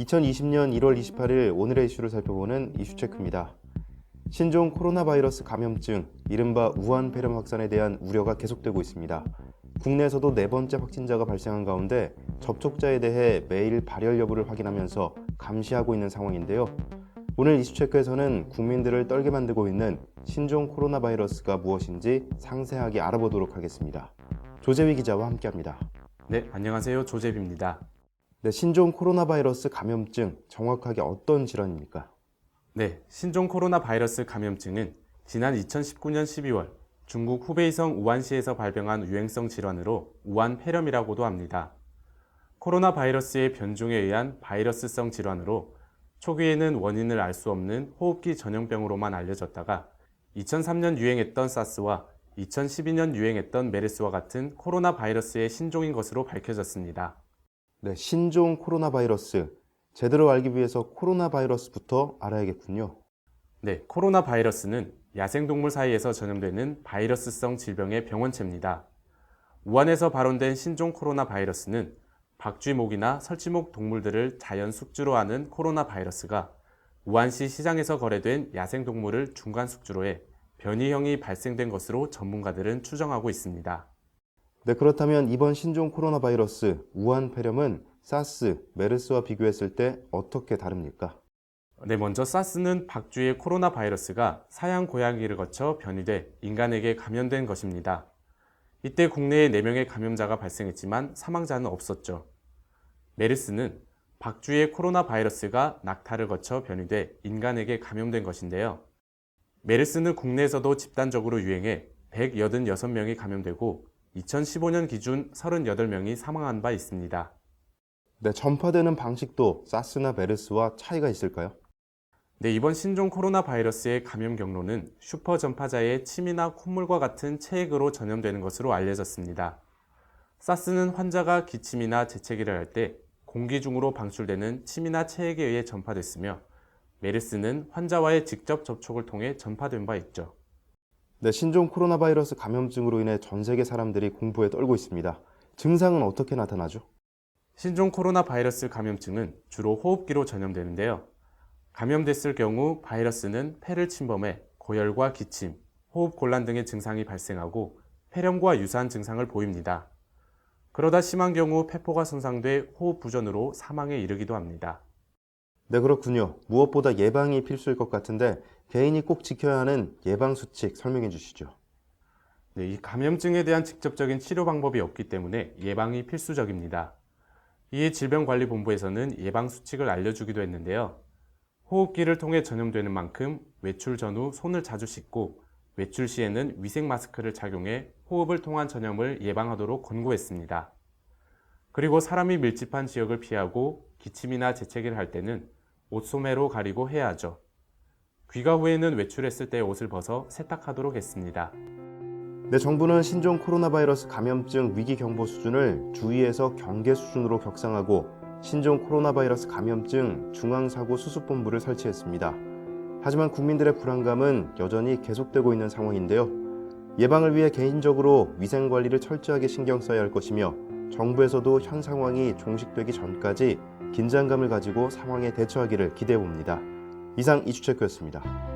2020년 1월 28일 오늘의 이슈를 살펴보는 이슈체크입니다. 신종 코로나 바이러스 감염증, 이른바 우한 폐렴 확산에 대한 우려가 계속되고 있습니다. 국내에서도 네 번째 확진자가 발생한 가운데 접촉자에 대해 매일 발열 여부를 확인하면서 감시하고 있는 상황인데요. 오늘 이슈체크에서는 국민들을 떨게 만들고 있는 신종 코로나 바이러스가 무엇인지 상세하게 알아보도록 하겠습니다. 조재위 기자와 함께합니다. 네, 안녕하세요. 조재비입니다. 네, 신종 코로나 바이러스 감염증, 정확하게 어떤 질환입니까? 네, 신종 코로나 바이러스 감염증은 지난 2019년 12월 중국 후베이성 우한시에서 발병한 유행성 질환으로 우한 폐렴이라고도 합니다. 코로나 바이러스의 변종에 의한 바이러스성 질환으로 초기에는 원인을 알 수 없는 호흡기 전염병으로만 알려졌다가 2003년 유행했던 사스와 2012년 유행했던 메르스와 같은 코로나 바이러스의 신종인 것으로 밝혀졌습니다. 네, 신종 코로나 바이러스. 제대로 알기 위해서 코로나 바이러스부터 알아야겠군요. 네, 코로나 바이러스는 야생동물 사이에서 전염되는 바이러스성 질병의 병원체입니다. 우한에서 발원된 신종 코로나 바이러스는 박쥐목이나 설치목 동물들을 자연 숙주로 하는 코로나 바이러스가 우한시 시장에서 거래된 야생동물을 중간 숙주로 해 변이형이 발생된 것으로 전문가들은 추정하고 있습니다. 네, 그렇다면 이번 신종 코로나 바이러스 우한 폐렴은 사스, 메르스와 비교했을 때 어떻게 다릅니까? 네, 먼저 사스는 박쥐의 코로나 바이러스가 사양 고양이를 거쳐 변이돼 인간에게 감염된 것입니다. 이때 국내에 4명의 감염자가 발생했지만 사망자는 없었죠. 메르스는 박쥐의 코로나 바이러스가 낙타를 거쳐 변이돼 인간에게 감염된 것인데요. 메르스는 국내에서도 집단적으로 유행해 186명이 감염되고 2015년 기준 38명이 사망한 바 있습니다. 네, 전파되는 방식도 사스나 메르스와 차이가 있을까요? 네, 이번 신종 코로나 바이러스의 감염 경로는 슈퍼 전파자의 침이나 콧물과 같은 체액으로 전염되는 것으로 알려졌습니다. 사스는 환자가 기침이나 재채기를 할 때 공기 중으로 방출되는 침이나 체액에 의해 전파됐으며 메르스는 환자와의 직접 접촉을 통해 전파된 바 있죠. 네, 신종 코로나 바이러스 감염증으로 인해 전 세계 사람들이 공포에 떨고 있습니다. 증상은 어떻게 나타나죠? 신종 코로나 바이러스 감염증은 주로 호흡기로 전염되는데요. 감염됐을 경우 바이러스는 폐를 침범해 고열과 기침, 호흡 곤란 등의 증상이 발생하고 폐렴과 유사한 증상을 보입니다. 그러다 심한 경우 폐포가 손상돼 호흡 부전으로 사망에 이르기도 합니다. 네, 그렇군요. 무엇보다 예방이 필수일 것 같은데 개인이 꼭 지켜야 하는 예방 수칙 설명해 주시죠. 네, 이 감염증에 대한 직접적인 치료 방법이 없기 때문에 예방이 필수적입니다. 이에 질병관리본부에서는 예방 수칙을 알려주기도 했는데요. 호흡기를 통해 전염되는 만큼 외출 전후 손을 자주 씻고 외출 시에는 위생 마스크를 착용해 호흡을 통한 전염을 예방하도록 권고했습니다. 그리고 사람이 밀집한 지역을 피하고 기침이나 재채기를 할 때는 옷소매로 가리고 해야 하죠. 귀가 후에는 외출했을 때 옷을 벗어 세탁하도록 했습니다. 네, 정부는 신종 코로나 바이러스 감염증 위기 경보 수준을 주의에서 경계 수준으로 격상하고 신종 코로나 바이러스 감염증 중앙사고수습본부를 설치했습니다. 하지만 국민들의 불안감은 여전히 계속되고 있는 상황인데요. 예방을 위해 개인적으로 위생 관리를 철저하게 신경 써야 할 것이며 정부에서도 현 상황이 종식되기 전까지 긴장감을 가지고 상황에 대처하기를 기대해 봅니다. 이상 이슈체크였습니다.